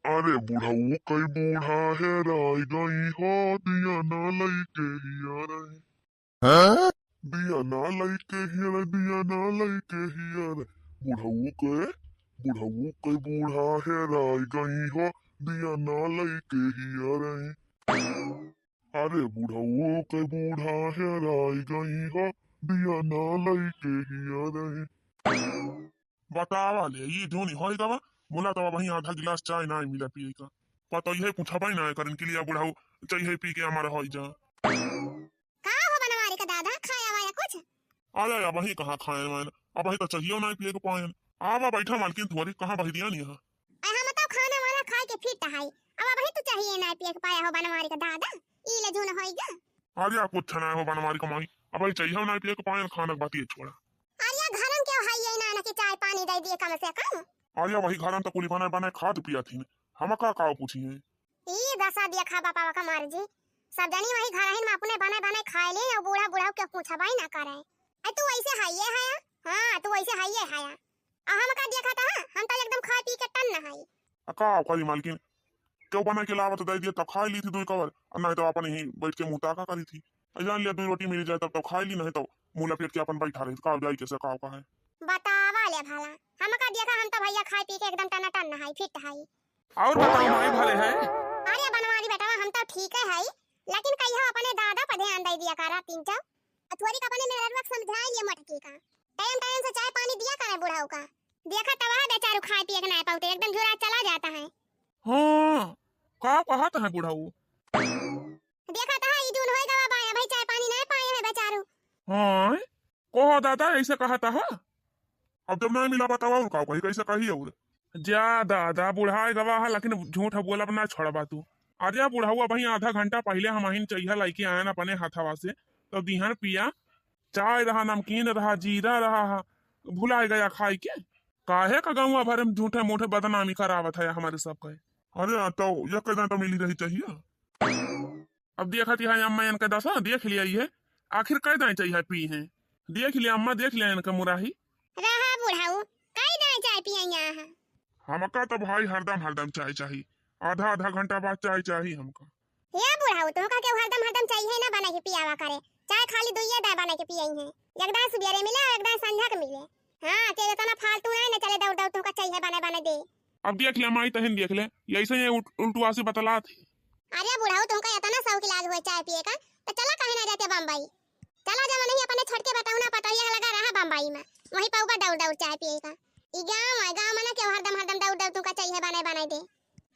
अरे बुढ़ऊ कई बूढ़ा है राय गई हो दिया ना लईके हिया रे। हाँ? दिया ना लईके हिया रे, दिया ना लईके हिया रे। बुढ़ऊ के बूढ़ा है राय गई हो दिया ना लईके हिया रे। अरे बुढ़ऊ के बूढ़ा है राय गई हो दिया ना लईके हिया रे। बतावा ले ये जोनी होई गवा बोला तो वही आधा गिलास चाय ना मिला पिए का। पता ये पूछा पाई ना करन के लिए बुढ़ाऊ चाहिए पी के हमारा होई जा। का हो बनवारी का दादा खाया वाया कुछ? आया या वही कहाँ खाए मैंने अब वही तो चाहिए ना पिए को पाए। आवा बैठा मालकिन थोड़ी कहाँ बही दिया नहीं है। हम तो खाना वाला खा के फिट है अब वही तो चाहिए ना पिए के पाया हो बनवारी का दादा ई ले झून होई गा। अरे कुछ ना हो बनवारी कमाई अब वही चाहिए ना पिए को पाए खाना बात ये छोड़ा। अरे घरन के हाई ये ना के चाय पानी दे दिए कम से कम। अरे वही घर में तो कुली बना बना खा तो पिया थी हम का पूछी है। ई दसा दिया खा बापा का मार जी सब जनी वही घर में अपने बने बने खाए ले और बूढ़ा बूढ़ा के पूछा भाई ना करे। अरे तू ऐसे हाइए है हां तू ऐसे हाइए है हम का देखा था हम तो एकदम खा पी के टन ना हाई। का करी मालकिन क्यों बना के लावत दे दिया तब खा ली थी दो कवर और नहीं तो अपन ही बैठ के मुंह ताका करी थी। जान लिया दो रोटी मिल जाए तब तो खा ली नहीं तो मुंह लपेट के अपन बैठा रही का जाई कैसे का है। बतावा ले भला हम का देखा हम तो भैया खाए पी के एकदम टन टन नहाई फिट हाई। और बताओ माई भले है। अरे बनवारी बेटा हम तो ठीक है लेकिन कहियो अपने दादा पर ध्यान दे दिया करा तीन चार अथवारी का अपने मेरा वक्त समझाई ये मटकी का टाइम टाइम से चाय पानी दिया करे बुढ़ाऊ का। देखा तवा बेचारू खाए पिए के नहीं पाते एकदम झुरा चला जाता है। हाँ का कहत है बुढ़ाऊ। देखा था ई जून होएगा बाबा भाई चाय पानी नहीं पाए हैं बेचारू। हाँ कहो दादा ऐसे कहता है। अब जब नहीं मिला बतावा का कही कैसे कही और जा दादा बुढ़ाए गवाह लेकिन झूठ बोला ना छोड़बा तू। अरे बुढ़ाऊ भाई आधा घंटा पहले हम ही चाहिए लाइके आए ना अपने हाथावा से तो दिहन पिया चाय रहा नमकीन रहा जीरा रहा भुला गया खाई के काहे का गाँव भर में झूठे मूठे बदनामी करावत है हमारे सब कहे। अरे तो ये कहना तो मिली रही चाहिए। अब देखा थी हाँ अम्मा इनका दसा देख लिया ये आखिर कह दें चाहिए पी है देख लिया अम्मा देख लिया इनका मुराही रहा बुढ़ाऊ कई दाई चाय पिए यहां। हमका तो भाई हरदम चाय चाहिए आधा आधा घंटा बाद चाय चाहिए हमका। या बुढ़ाऊ तुमका के हरदम चाहिए ना बना के पियावा करे चाय खाली दुइये दाई बना के पिए हैं एकदम सुबेरे मिले एकदम संध्या के मिले। हां के इतना फालतू नहीं ना चले दौड़ दौड़ तुमका चाहिए बना दे। अब देख लिया माई तहन देख ले ऐसे ही उल्टुआ से बतला थी। अरे बुढ़ाऊ तुमका इतना शौक इलाज हुआ चाय पिए का तो चला कहे ना जाते बम्बई चला जा नहीं अपने छोड़ के बताऊ ना पता लगा रहा बम्बई में वही पाऊगा दौड़ दौड़ चाय पिए का। ई गांव में ना के हरदम दौड़ दौड़ तुमका चाहिए बना दे।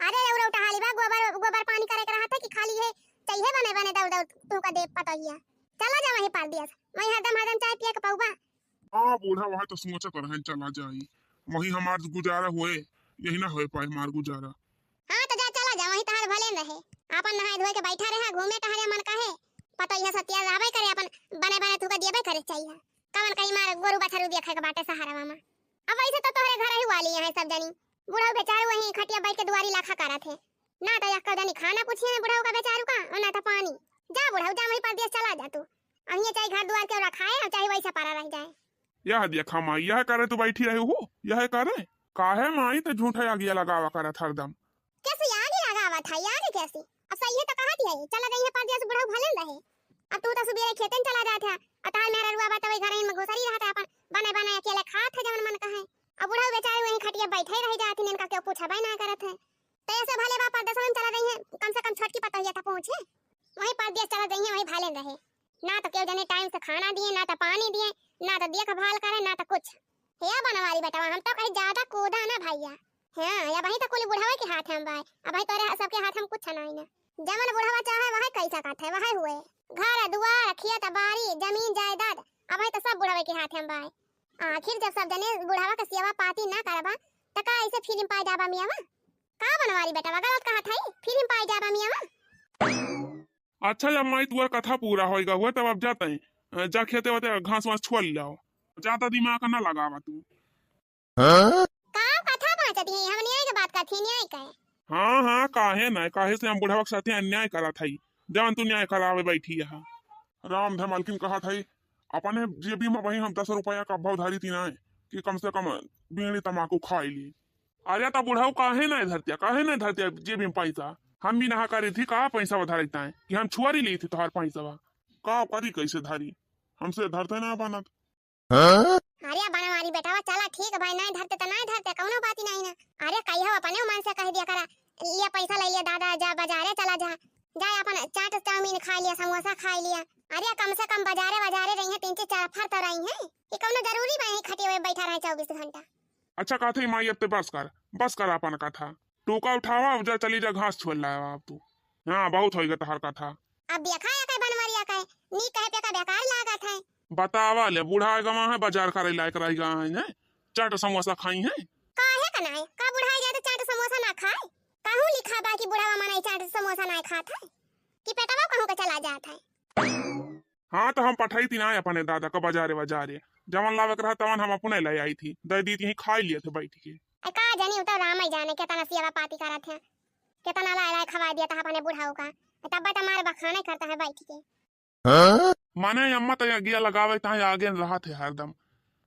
अरे औरा उठा हाली बा गोबर पानी करे रहा था कि खाली है चाहिए बने दौड़ दौड़ तुमका दे पता हिया चला जा वही पार दिया वही हरदम चाय पिए का पाऊगा। हाँ बूढ़ा वहाँ तो सोचत रहे चला जाई वही हमार गुजारा हुए यही ना हो पाए हमार गुजारा। हां तो जा चला जा वही तहार भले रहे अपन नहाए धोए के बैठा रहे घूमे टहरे मन काहे पता यह सत्या लावे करे अपन बने तुका दिएबे करे चाहिए कवन कहीं मार गोरु बछरू देखे के बाटे सहारा मामा। अब वैसे तो तोहरे घर ही वाली है सब जनी बुढ़ाऊ बेचारू वही खटिया बैठ के दुआरी लाखा करा थे ना तो यक्का जनी खाना पूछिए बुढ़ाऊ का बेचारू का और ना तो पानी। जा बुढ़ाऊ जा वही परदेश चला जा तू अहिए चाहे घर दुआर के रखाए और चाहे वैसा पारा रह जाए। यह देखा माई यह करे तो बैठी रहे हो यह करे काहे माई तो झूठा आ गया लगावा करा हरदम कैसे आगे लगावा था यार कैसे अब सही है तो कहा दिया चला गई है परदेश बुढ़ाऊ भले रहे। अब तू तो सुबह खेतन चला जा था अतार मेरा रुआ बात वही घर में घुसरी रहा था अपन बने अकेले खात है जवन मन कहे अब बुढ़ाऊ बेचारे वही खटिया बैठे रह जाते इनका क्यों पूछा भाई ना करत है तो ऐसे भले बापा दसवन चला रही है कम से कम छोटकी पता ही था पहुंचे वही परदेश चला रही है वही भाले रहे ना तो क्यों जने टाइम से खाना दिए ना तो पानी दिए ना तो देखभाल करे ना तो कुछ है बनवारी बेटा हम तो कहीं ज्यादा कूदा ना भैया। हां या वही तो कुल बुढ़ावे के हाथ हम भाई अब भाई तोरे सबके हाथ हम कुछ नहीं ना जमन बुढ़ावा चाहे वही कैसा काट है वही हुए घर दुआर खेत बाड़ी जमीन जायदाद अब भाई तो सब बुढ़ावे के हाथ हम भाई। आखिर जब सब जने बुढ़ावा का सेवा पाती ना करबा त का ऐसे फिल्म पाए जाबा मियावा का बनवारी बेटा गलत कहा था फिल्म पाए जाबा मियावा। अच्छा जब माई तुअर कथा पूरा होएगा हुआ तब अब जाते हैं जा खेते होते घास वास छोल जाओ ज्यादा दिमाग ना लगावा तू। का कथा बाचती है हम न्याय के बात का थी न्याय का हाँ काहे ना काहे से हम बुढ़ावा के साथे अन्याय करा था जवन तू न्याय करावे बैठी यहाँ। राम धा मालकिन कहा था अपने जेबी में वही हम 10 रुपया का भाव धारी थी ना कि कम से कम बीड़ी तमाकू खाई ली अरे तो बुढ़ाऊ काहे नहीं धरतिया जेब में पैसा हम भी नहा करी थी कहा पैसा धरता है कि हम छुआरी ली थी तोहर पैसा का करी कैसे धारी हमसे धरते ना बनत। अरे बना मारी बेटावा चला ठीक भाई नहीं धरते तो नहीं धरते कौनो बात ही नहीं ना। अरे कहियो अपने मन से कह दिया करा ये पैसा ले लिया दादा जा बाजारे चला जा जाए अपन चाट चाउमीन खा लिया समोसा खा लिया। अरे कम से कम बाजारे रही है 3-4 फर तो रही है ये कौनो जरूरी नहीं खटे हुए बैठा रहे 24 घंटा। अच्छा कथे माई अब तो बस कर अपन कथा टोका उठावा अब जा चली जा घास छोड़ लाया अब तू। हाँ बहुत होएगा तोहर कथा। अब देखा कहे बनवरिया कहे नी कहे पे का बेकार लागत है। बतावा ले बूढ़ा गवा है बाजार करे लायक रही गा है चाट समोसा खाई है काहे का नहीं का बुढ़ा जाए तो चाट समोसा ना खाए कहूं लिखा बा कि बुढ़ावा मनाई चाट समोसा ना खाता है कि पेटवा कहूं का चला जाता है। हाँ तो हम पठाई थी ना अपने दादा का बाजारे जवन लावे रहा तवन हम अपने ले आई थी दे दी थी खा लिए थे बैठ के। का जानी उतर राम ही जाने कितना सेवा पाती करत है कितना ला खवा दिया था अपने बुढ़ाऊ का तब बता मार बखाने करता है बैठ के। माने अम्मा तो अगिया लगावे ता आगे रहा थे हरदम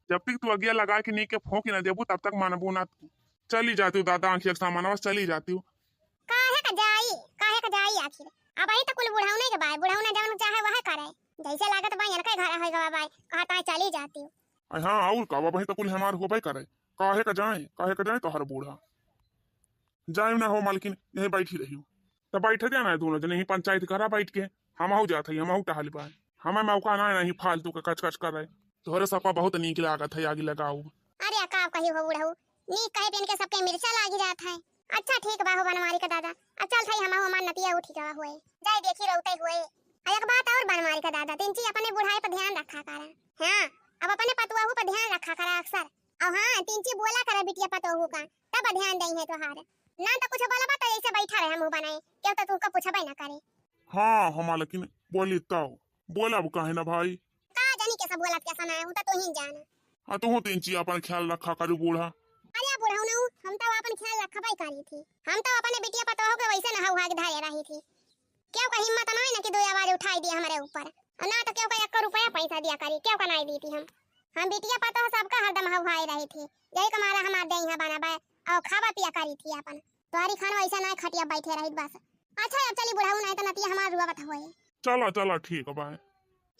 जब तक तू अगिया लगा के नीचे फोंक ना देबू तब तक मानबू ना तू चली जाती दादा आंखी सामान चली जाती काहे का जाई आखिर अब आई तो कुल बुढ़ाऊ नहीं के भाई बुढ़ाऊ ना जवन चाहे वह करे जैसे लागत भाई इनके घर है गवा भाई कहता चली जाती। हाँ और का वही तो कुल हमार होबे करे काहे का जाए तो हर बूढ़ा जाए ना हो मालकिन यही बैठी रही तो बैठे जाना है दोनों जने ही पंचायत करा बैठ के हम जाते हैं हम टहल पाए हमें मौका ना नहीं फालतू का कच कर रहे तोहरे सबका बहुत नीक लागत है आगे लगाऊ। अरे का कही हो बुढ़ाऊ नी कहे पेन के सबके मिर्चा लागी जात है। अच्छा ठीक बा हो बनवारी का दादा अब चल थई हम मान नतिया उठी का हुए जाए देखी रहते हुए। एक बात और बनवारी का दादा तिनची अपने बुढ़ाई पर ध्यान रखा करा। हां अब अपने पतवाहू पर ध्यान रखा करा अक्सर और हां तिनची बोला करा बिटिया पतवाहू का तब ध्यान दई है तोहार ना तो कुछ बोला बात ऐसे बैठा रहे मुंह बनाए क्यों तो तुमको पूछबे ना करे। हाँ हम लेकिन बोली तो बोला काहे ना भाई का जानी कैसा बोलत कैसा ना हूं तो ही जाना। हाँ तू तिनची अपन ख्याल रखा करू बूढ़ा। अरे बुढ़ाऊ ना हम तो अपन ख्याल रखबे करी थी हम तो अपने बिटिया पतवाहू के वैसे नहा उहा के धारे रही थी क्यों का हिम्मत नहीं ना कि दो आवाज उठाई दी हमारे ऊपर ना तो क्यों का 1 रुपया पैसा दिया करी क्यों का नहीं दी थी हम बिटिया पतवाहू सबका हरदम हवाई रही थी यही कमारा हमार दे यहां बनाबे और खावा पिया करी थी अपन तोहरी खाना ऐसा ना खटिया बैठे रही बस। अच्छा अब चली बुढ़ाऊ नहीं तो नतिया हमार रुआ बता होए चला ठीक बा।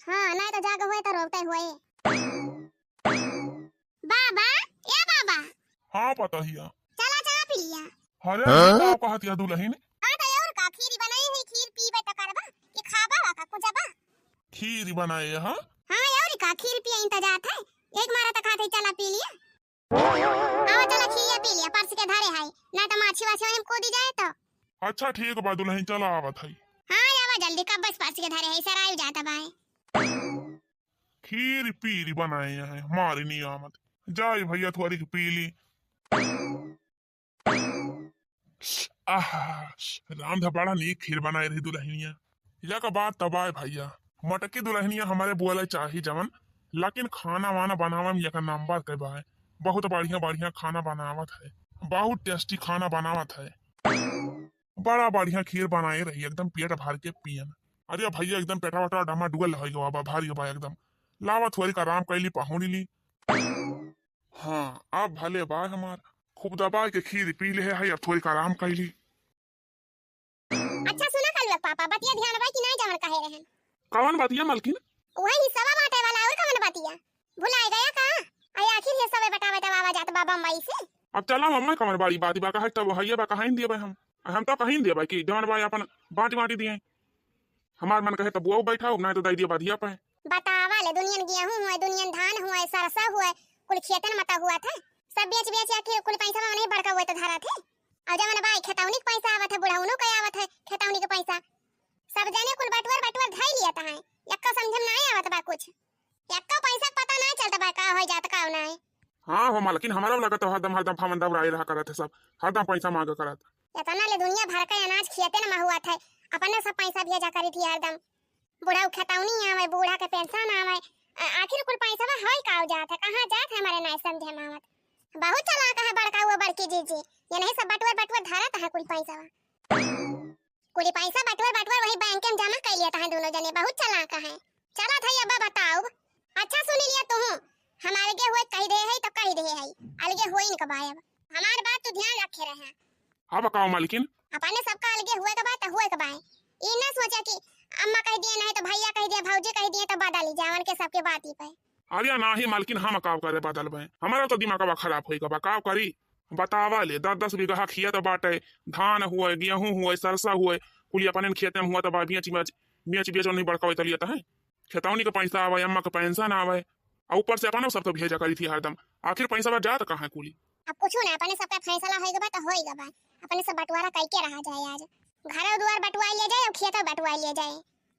हां नहीं तो जाग होए तो रोते होए। बाबा ए बाबा हाँ पता हिया चला चाय पी लिया। अरे का कहतिया दुल्हन हां तो और का खीर बनाई है खीर पीबे तो करबा कि खाबा का कुछ बा खीर बनाए हाँ और का खीर पिए इंतजार था एक मारा तो खाते चला पी लिया। आओ चला खीर पी लिया परस के धारे है ना तो माछी वाछी हम को दी जाए तो। अच्छा ठीक बा दुल्हन चला आवत है। हां आवा जल्दी कब बस परस के धारे है सर आयु जाता बाय खीर पीरी बनाए हैं मारी नियामत जाए भैया थोड़ी पी ली। राम धा बड़ा नीक खीर बनाए रही दुल्हनिया या का बात तबाह भैया मटकी दुल्हनिया हमारे बोले चाही जवन लेकिन खाना वाना बनावा में यका नंबर के बा बहुत बढ़िया खाना बनावत है बहुत टेस्टी खाना बनावत है बड़ा बढ़िया खीर बनाए रही एकदम पेट भर के पियन। अरे भैया एकदम पेटा वटा डमा डुगल है बाबा भारी बा एकदम लावा थोड़ी का आराम कैली पहुनी ली। हाँ अब भले बा हमार खूब दबा के खीर पी ले है अब थोड़ी का आराम कैली। अच्छा सुना कल पापा बतिया ध्यान रखा कि नहीं जवन कहे रहन कौन बतिया मालकिन वही हिस्सा बांटे वाला और कौन बतिया भुलाए गया का आई आखिर हिस्सा में बतावे तो आवाज आत बाबा मई से। अब चला मम्मा कमर बाड़ी बात बा कहे तब हइया बा कहीं दिए भाई हम तो कहीं दिए भाई कि जवन भाई अपन बाटी दिए हमार मन कहे तब वो बैठाओ ना तो दई दिए बाधिया पे बतावा ले दुनियन गेहूं हुआ दुनियन धान हुआ सरसा हुआ कुल खेतन मता हुआ था सब बेच के कुल पैसा में नहीं बड़का हुआ तो धारा थे और जवन भाई खेतौनी के पैसा आवत है बुढ़ाउनो के आवत है खेतौनी के पैसा सब जने कुल बटवर धई लिया था यक्का समझम नहीं आवत बा कुछ यक्का पैसा पता नहीं चलता बा का हो जात का ना है। हां हो मालकिन हमारा लगा तो हरदम फामन दबराई रहा करत है सब हरदम पैसा मांग करत इतना ले दुनिया भर का अनाज खियाते ना हुआ था अपने सब पैसा भेजा करी थी हरदम बुढ़ा खेतौनी आवे बूढ़ा के पेंशन आवे आखिर कुल पैसा में होई का जात है कहां जात है हमारे नहीं समझे मावत बहुत चालाक है बड़का हुआ बड़की जीजी ये नहीं सब बटवर धारत है कुल पैसा बटवर वही बैंक में जमा कर लिया था दोनों जने बहुत चालाक है। चला था अब बताओ अच्छा सुन लिया तुम हमारे के हुए कह दे है तो कह दे है अलगे होई न कबायब हमार बात तो ध्यान रखे रहे। हाँ बताओ मालकिन। अपने सबका अलगे हुए के बात हुए के बाय। ई ना सोचा कि अम्मा कह दिए नहीं तो भैया कह दिए भौजी कह दिए तो बदली जावन के सबके बात ही पे। अरे ना ही मालकिन हम काव करे बदल भाई हमारा तो दिमाग खराब होई का काव करी बतावा ले 10-10 बीघा खिया तो बाटे धान हुए गेहूं हुए सरसा हुए कुली अपने खेते में हुआ तो बेच नहीं बड़का तो लिया है खेतौनी का पैसा आवे अम्मा का पेंशन आवे और ऊपर से अपन सब तो भेजा करी थी हरदम आखिर पैसा जात कहाँ है कुली। अब कुछ ना अपने सबका फैसला होएगा बा तो होएगा बा अपने सब बंटवारा करके रहा जाए आज घर द्वार बंटवा लिया जाए और खेत बंटवा लिया जाए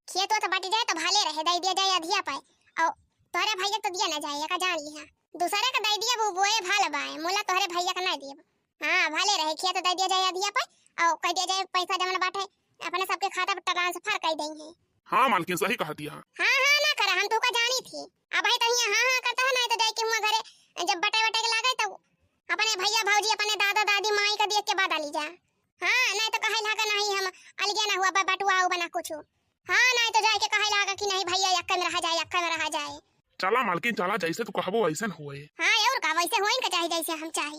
खेत तो बट जाए तो भले रहे दे दिया जाए अधिया पाए और तोहरे भैया तो दिया ना जाए का जान लिया दूसरे का दे दिया वो बोए भाल बाए मोला तोहरे भैया का ना दिया हां भले रहे खेत दे दिया जाए अधिया पाए और कह दिया जाए पैसा जमन बाटे अपने सबके खाता पर ट्रांसफर कर देंगे। हां मालकिन सही कहती है। हां हां ना कर हम तो का जानी थी अब भाई तहिया हां हां करता है ना तो जाए के हुआ घरे जब बटे बटे के लागे तो अपने भैया भौजी अपने दादा दादी माई का देख के बात ली जा। हां नहीं तो कहे लागा नहीं हम अलगे ना हुआ बटुआ बना कुछ। हां नहीं तो जाए के कहे लागा कि नहीं भैया यक्का में रहा जाए चला मालकिन चला जैसे तू कहबो वैसन होए। हां और का वैसे होइन का चाहे जैसे हम चाहे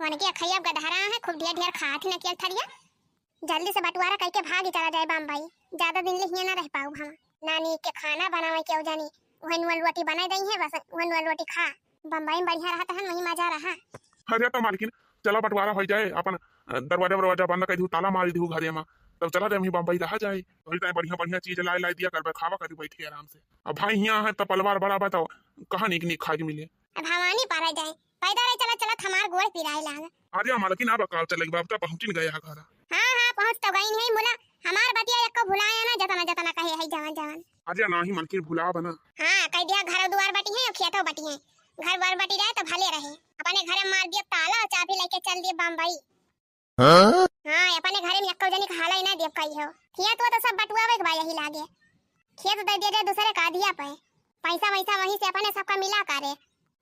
वन के खैब गधरा है खूब ढेर खात न के थरिया जल्दी से बटुआरा करके भाग चला जाए बम्बई ज्यादा दिन ले हिया ना रह पाऊ हम नानी के खाना बनावे के जानी वही रोटी बना दई है बस वही रोटी खा बम्बई में बढ़िया रहता है वही मजा रहा। अरे तो मालकिन चला बंटवारा हो जाए अपन दरवाजा बंद कर दू ताला मार दू घरे में तब चला जाए बम्बई रहा जाए वही टाइम बढ़िया चीज लाई दिया कर खावा करी बैठी आराम से। अब भाई यहाँ है तो पलवार बड़ा बताओ कहाँ निक खा के मिले भवानी पारा जाए पैदल चला हमार गोड़ पिराए लाग। अरे मालकिन अब काल चले बाप तो पहुंच गए घर। हां पहुंच तो गई नहीं बोला हमार बतिया एक को भुलाया ना जतना कहे है जवान। अरे नहीं मालकिन भुला बना। हां कह दिया घर द्वार बटी है खेतो बटी है घर बार बटी रहे तो भले रहे अपने घर मार दिया ताला चाबी लेके चल दिए बम्बई। हां अपने घर में एको जनी खाला ही ना देव कही हो खेत तो सब बटुआवे के यही लागे खेत दे दिया जाए दूसरे का दिया पे पैसा वहीं से अपने सबका मिला करे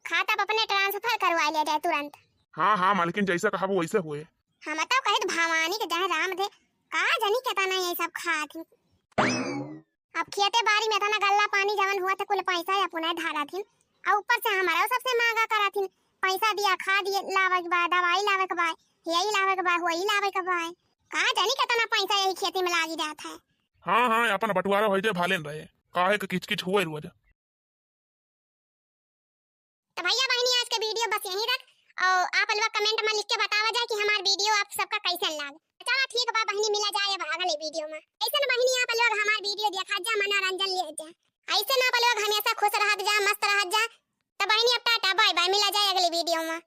खाता अपने ट्रांसफर करवा लिया जाए तुरंत। हाँ मालकिन जैसा कहा वो वैसे हुए। हम तो कहे भवानी के जहाँ राम थे का जनी कहता नहीं ये सब खात अब खेते बारी में था ना गल्ला पानी जवन हुआ था कुल पैसा या पुनः धारा थी और ऊपर से हमारा सबसे मांगा करा थी पैसा दिया खा दिए लावे के बाद दवाई लावे के बाद यही लावे के बाद वही लावे के बाद का जनी कहता ना पैसा यही खेती में लागी जाता है। हाँ अपन बटवारा हो जाए भालेन रहे काहे के किच हुए रोज। तो भैया बहनी आज के वीडियो बस यहीं तक और आप लोग कमेंट में लिख के बतावा जाए कि हमारा वीडियो आप सबका कैसा लगा। चलो ठीक बा बहनी मिला जाए अगले वीडियो में ऐसे ना बहनी आप लोग हमारा वीडियो देखा जा मनोरंजन ले जा ऐसे ना आप लोग हमेशा खुश रहत जा मस्त रहत जा। तो बहनी अब टाटा बाय बाय मिला जाए अगले वीडियो में।